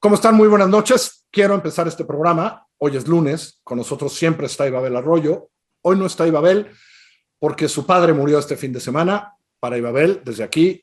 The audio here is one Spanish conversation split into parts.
¿Cómo están? Muy buenas noches. Quiero empezar este programa. Hoy es lunes. Con nosotros siempre está Ibabel Arroyo. Hoy no está Ibabel porque su padre murió este fin de semana. Para Ibabel, desde aquí,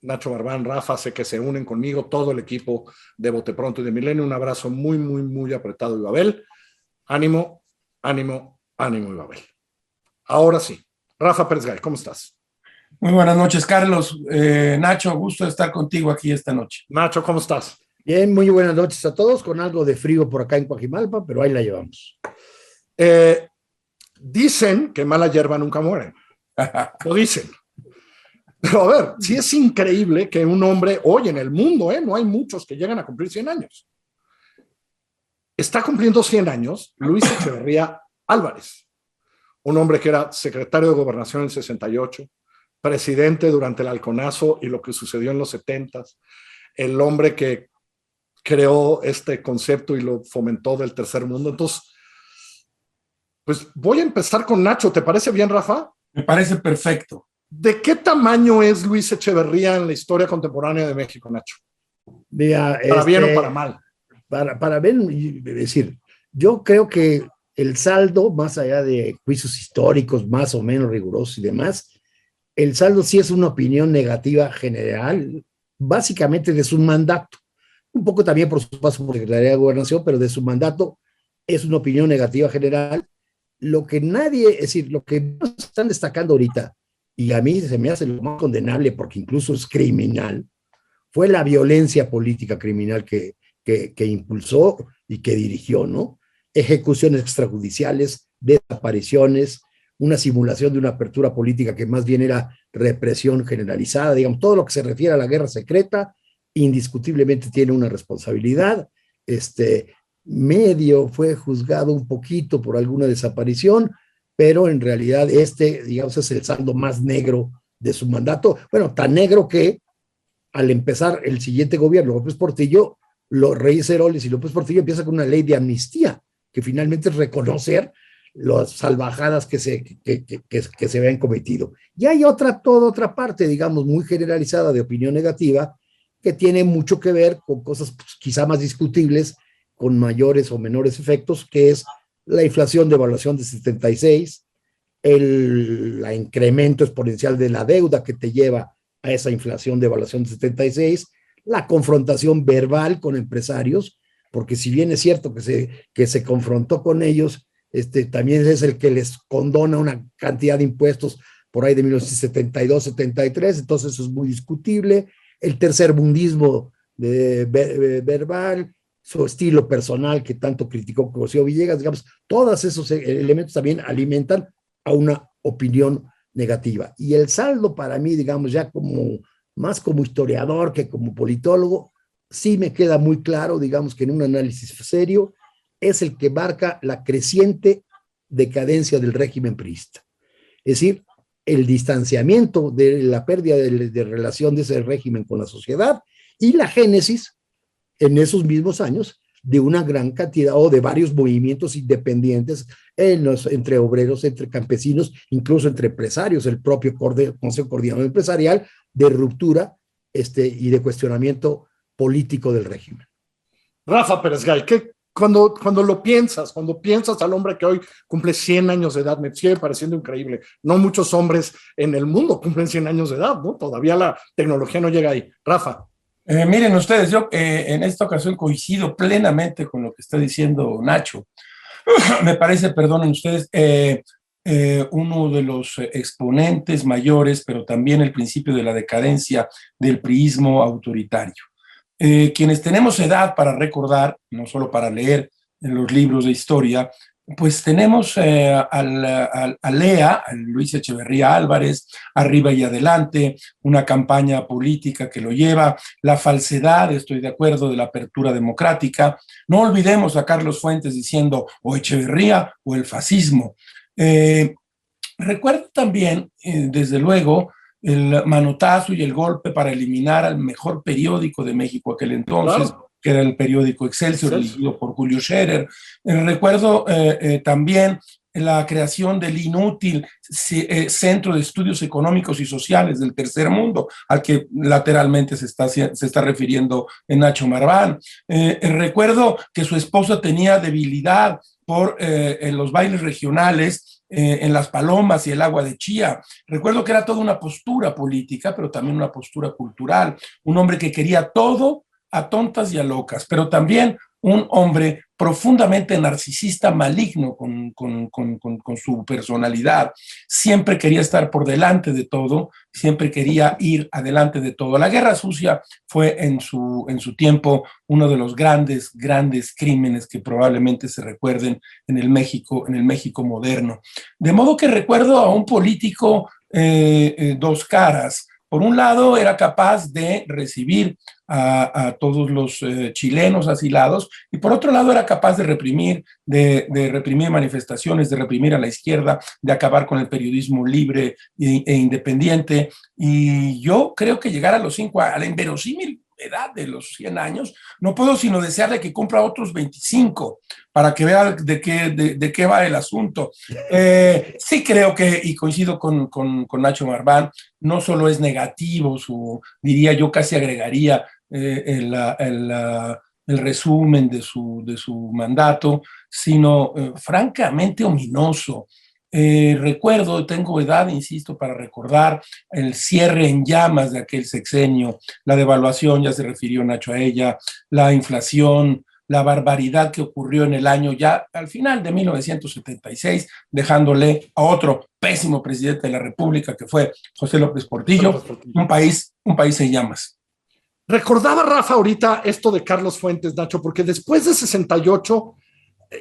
Nacho Barbán, Rafa, sé que se unen conmigo, todo el equipo de Bote Pronto y de Milenio. Un abrazo muy, muy, muy apretado, Ibabel. Ánimo, ánimo, ánimo, Ibabel. Ahora sí. Rafa Pérez Gay, ¿cómo estás? Muy buenas noches, Carlos. Nacho, gusto de estar contigo aquí esta noche. Nacho, ¿cómo estás? Bien, muy buenas noches a todos, con algo de frío por acá en Coajimalpa, pero ahí la llevamos. Dicen que mala hierba nunca muere. Lo dicen. Pero a ver, sí es increíble que un hombre, hoy en el mundo, no hay muchos que llegan a cumplir 100 años. Está cumpliendo 100 años Luis Echeverría Álvarez, un hombre que era secretario de Gobernación en el 68, presidente durante el Halconazo y lo que sucedió en los 70, el hombre que creó este concepto y lo fomentó del tercer mundo. Entonces, pues voy a empezar con Nacho. ¿Te parece bien, Rafa? Me parece perfecto. ¿De qué tamaño es Luis Echeverría en la historia contemporánea de México, Nacho? Mira, ¿Para bien o para mal? Para bien, es decir, yo creo que el saldo, más allá de juicios históricos más o menos rigurosos y demás, el saldo sí es una opinión negativa general, básicamente de su mandato. Un poco también por su paso por Secretaría de Gobernación, pero de su mandato es una opinión negativa general. Lo que nadie, es decir, lo que están destacando ahorita, y a mí se me hace lo más condenable porque incluso es criminal, fue la violencia política criminal que impulsó y que dirigió, ¿no? Ejecuciones extrajudiciales, desapariciones, una simulación de una apertura política que más bien era represión generalizada, digamos, todo lo que se refiere a la guerra secreta, indiscutiblemente tiene una responsabilidad. Medio fue juzgado un poquito por alguna desaparición, pero en realidad digamos, es el saldo más negro de su mandato. Bueno, tan negro que al empezar el siguiente gobierno, López Portillo, Reyes Heroles y López Portillo empieza con una ley de amnistía, que finalmente es reconocer las salvajadas que se habían cometido. Y hay toda otra parte, digamos, muy generalizada de opinión negativa, que tiene mucho que ver con cosas pues, quizá más discutibles, con mayores o menores efectos, que es la inflación de evaluación de 76, el incremento exponencial de la deuda que te lleva a esa inflación de evaluación de 76, la confrontación verbal con empresarios, porque si bien es cierto que se confrontó con ellos, también es el que les condona una cantidad de impuestos por ahí de 1972, 73, entonces eso es muy discutible. El tercermundismo verbal, su estilo personal que tanto criticó Cosío Villegas, digamos, todos esos elementos también alimentan a una opinión negativa. Y el saldo para mí, digamos, ya más como historiador que como politólogo, sí me queda muy claro, digamos, que en un análisis serio, es el que marca la creciente decadencia del régimen priista. Es decir, el distanciamiento de la pérdida de relación de ese régimen con la sociedad y la génesis en esos mismos años de una gran cantidad o de varios movimientos independientes entre obreros, entre campesinos, incluso entre empresarios, el propio Consejo Coordinador Empresarial, de ruptura y de cuestionamiento político del régimen. Rafa Pérez Gay, cuando piensas al hombre que hoy cumple 100 años de edad, me sigue pareciendo increíble. No muchos hombres en el mundo cumplen 100 años de edad, ¿no? Todavía la tecnología no llega ahí. Rafa. Miren ustedes, yo en esta ocasión coincido plenamente con lo que está diciendo Nacho. Me parece, perdonen ustedes, uno de los exponentes mayores, pero también el principio de la decadencia del priismo autoritario. Quienes tenemos edad para recordar, no solo para leer en los libros de historia, pues tenemos a Lea, a Luis Echeverría Álvarez, Arriba y Adelante, una campaña política que lo lleva, la falsedad, estoy de acuerdo, de la apertura democrática. No olvidemos a Carlos Fuentes diciendo o Echeverría o el fascismo. Recuerdo también, desde luego, el manotazo y el golpe para eliminar al mejor periódico de México aquel entonces, claro, que era el periódico Excelsior, dirigido por Julio Scherer. Recuerdo también la creación del inútil Centro de Estudios Económicos y Sociales del Tercer Mundo, al que lateralmente se está refiriendo Nacho Marván. Recuerdo que su esposa tenía debilidad por en los bailes regionales, en Las Palomas y el agua de Chía. Recuerdo que era toda una postura política, pero también una postura cultural. Un hombre que quería todo a tontas y a locas, pero también un hombre profundamente narcisista, maligno con su personalidad. Siempre quería estar por delante de todo, siempre quería ir adelante de todo. La Guerra Sucia fue en su tiempo uno de los grandes crímenes que probablemente se recuerden en el México moderno. De modo que recuerdo a un político dos caras. Por un lado, era capaz de recibir a todos los chilenos asilados, y por otro lado era capaz de reprimir manifestaciones, de reprimir a la izquierda, de acabar con el periodismo libre e independiente. Y yo creo que llegar a la inverosímil edad de los 100 años, no puedo sino desearle que cumpla otros 25 para que vea de qué va el asunto. Sí creo que, y coincido con Nacho Marván, no solo es negativo, diría yo, casi agregaría el resumen de su mandato, sino francamente ominoso. Recuerdo, tengo edad, insisto, para recordar el cierre en llamas de aquel sexenio, la devaluación, ya se refirió Nacho a ella, la inflación, la barbaridad que ocurrió en el año ya al final de 1976, dejándole a otro pésimo presidente de la República, que fue José López Portillo, un país en llamas. Recordaba Rafa ahorita esto de Carlos Fuentes, Nacho, porque después de 68,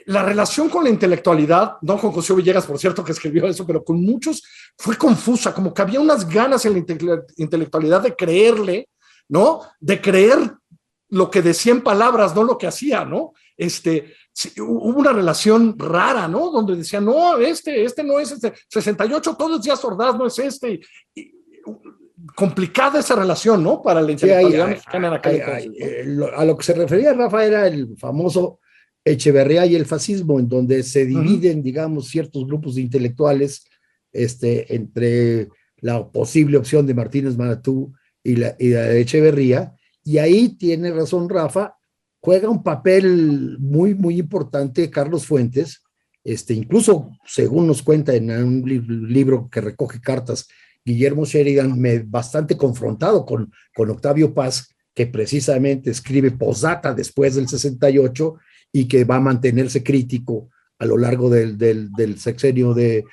la relación con la intelectualidad, don Juan José Villegas, por cierto, que escribió eso, pero con muchos fue confusa, como que había unas ganas en la intelectualidad de creerle, ¿no? De creer lo que decía en palabras, no lo que hacía, ¿no? Hubo una relación rara, ¿no? Donde decían, no, este no es 68, todo es Díaz Ordaz, no es complicada esa relación, ¿no? Para la intelectualidad mexicana en aquel entonces, ¿no? A lo que se refería Rafa era el famoso Echeverría y el fascismo, en donde se dividen, digamos, ciertos grupos de intelectuales entre la posible opción de Martínez Maratú y la de Echeverría, y ahí tiene razón Rafa, juega un papel muy, muy importante Carlos Fuentes, incluso según nos cuenta en un libro que recoge cartas Guillermo Sheridan, bastante confrontado con Octavio Paz, que precisamente escribe postdata después del 68 y que va a mantenerse crítico a lo largo del sexenio de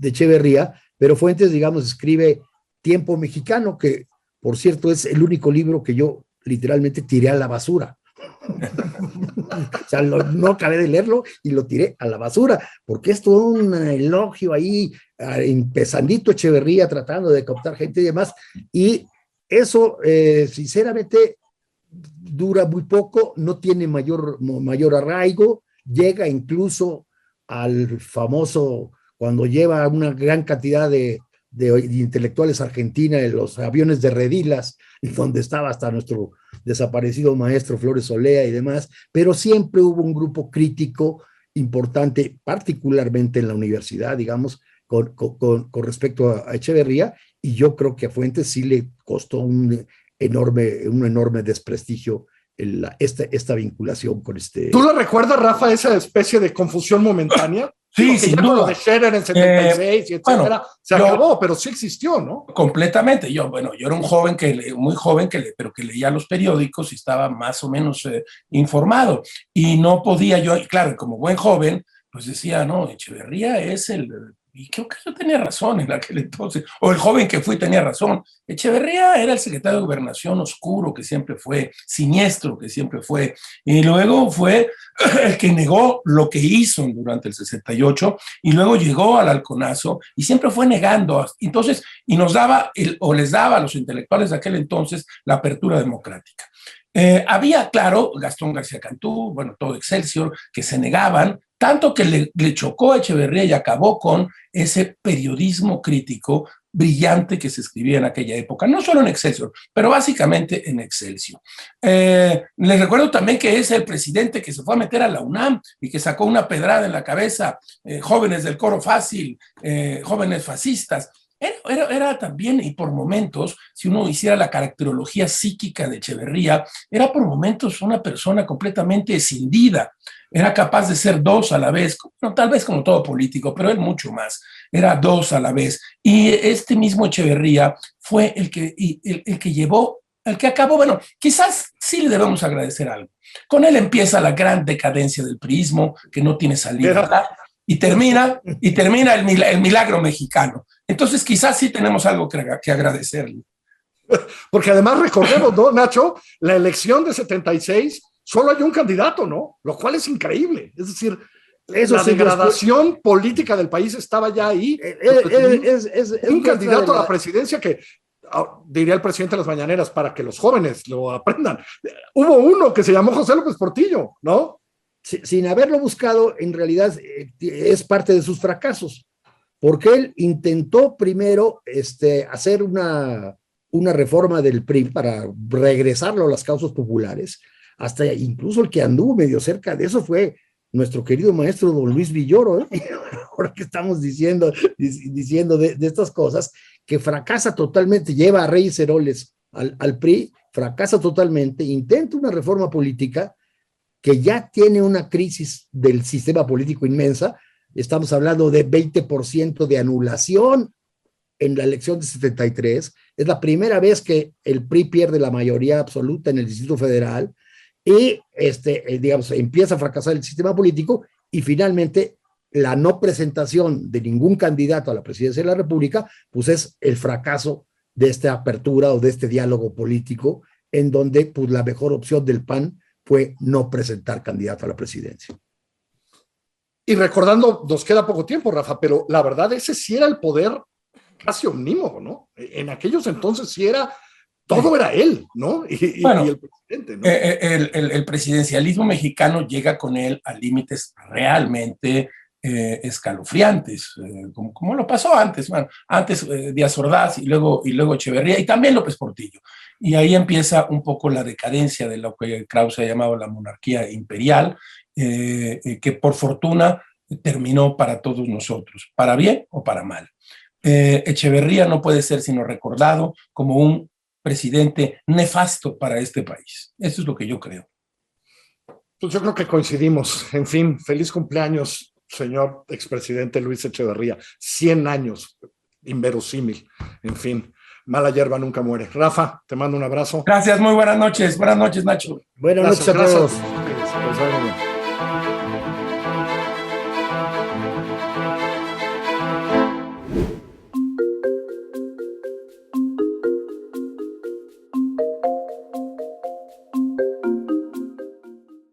Echeverría, pero Fuentes, digamos, escribe Tiempo Mexicano, que por cierto es el único libro que yo literalmente tiré a la basura. O sea, no acabé de leerlo y lo tiré a la basura, porque es todo un elogio ahí, empezandito Echeverría tratando de captar gente y demás, y eso sinceramente dura muy poco, no tiene mayor arraigo, llega incluso al famoso, cuando lleva una gran cantidad de intelectuales argentinos en los aviones de Redilas, donde estaba hasta nuestro desaparecido maestro Flores Olea y demás, pero siempre hubo un grupo crítico importante, particularmente en la universidad, digamos, con respecto a Echeverría, y yo creo que a Fuentes sí le costó un enorme desprestigio esta vinculación con ¿Tú lo recuerdas, Rafa, esa especie de confusión momentánea? Sí, sin duda. Lo de Scherer en 76 y etcétera, se acabó, pero sí existió, ¿no? Completamente. Yo era un joven muy joven, pero que leía los periódicos y estaba más o menos informado. Y no podía yo, claro, como buen joven, pues decía, no, Echeverría es y creo que yo tenía razón en aquel entonces, o el joven que fui tenía razón. Echeverría era el secretario de Gobernación oscuro que siempre fue, siniestro que siempre fue, y luego fue el que negó lo que hizo durante el 68, y luego llegó al halconazo y siempre fue negando. Entonces, y nos daba, les daba a los intelectuales de aquel entonces la apertura democrática. Había, claro, Gastón García Cantú, todo Excelsior, que se negaban, tanto que le chocó a Echeverría y acabó con ese periodismo crítico brillante que se escribía en aquella época, no solo en Excelsior, pero básicamente en Excelsior. Les recuerdo también que es el presidente que se fue a meter a la UNAM y que sacó una pedrada en la cabeza, jóvenes del coro fácil, jóvenes fascistas. Era también, y por momentos, si uno hiciera la caracterología psíquica de Echeverría, era por momentos una persona completamente escindida, era capaz de ser dos a la vez, no, tal vez como todo político, pero él mucho más, era dos a la vez. Y este mismo Echeverría fue el que llevó, el que acabó, bueno, quizás sí le debemos agradecer algo. Con él empieza la gran decadencia del priismo, que no tiene salida, ¿verdad? Y termina el milagro mexicano. Entonces quizás sí tenemos algo que agradecerle. Porque además recordemos, ¿no, Nacho? La elección de 76, solo hay un candidato, ¿no? Lo cual es increíble. Es decir, la degradación política del país estaba ya ahí. Un candidato a la presidencia que, diría el presidente de las mañaneras, para que los jóvenes lo aprendan. Hubo uno que se llamó José López Portillo, ¿no? Sin haberlo buscado, en realidad es parte de sus fracasos, porque él intentó primero hacer una reforma del PRI para regresarlo a las causas populares, hasta incluso el que anduvo medio cerca de eso fue nuestro querido maestro don Luis Villoro, ¿eh? Ahora que estamos diciendo de estas cosas, que fracasa totalmente, lleva a Reyes Heroles al PRI, fracasa totalmente, intenta una reforma política que ya tiene una crisis del sistema político inmensa. Estamos hablando de 20% de anulación en la elección de 73. Es la primera vez que el PRI pierde la mayoría absoluta en el Distrito Federal y digamos, empieza a fracasar el sistema político y finalmente la no presentación de ningún candidato a la presidencia de la República, pues es el fracaso de esta apertura o de este diálogo político en donde pues, la mejor opción del PAN fue no presentar candidato a la presidencia. Y recordando, nos queda poco tiempo, Rafa, pero la verdad ese sí era el poder casi omnímodo, ¿no? En aquellos entonces sí era, todo era él, ¿no? Bueno, y el presidente, ¿no? El presidencialismo mexicano llega con él a límites realmente escalofriantes, como lo pasó antes. Bueno, antes Díaz Ordaz y luego Echeverría y también López Portillo. Y ahí empieza un poco la decadencia de lo que Krause ha llamado la monarquía imperial, que por fortuna terminó para todos nosotros, para bien o para mal. Echeverría no puede ser sino recordado como un presidente nefasto para este país. Eso es lo que yo creo. Pues yo creo que coincidimos. En fin, feliz cumpleaños, señor expresidente Luis Echeverría. 100 años, inverosímil. En fin, mala hierba nunca muere. Rafa, te mando un abrazo. Gracias, muy buenas noches. Buenas noches, Nacho. Buenas noches a todos. Gracias.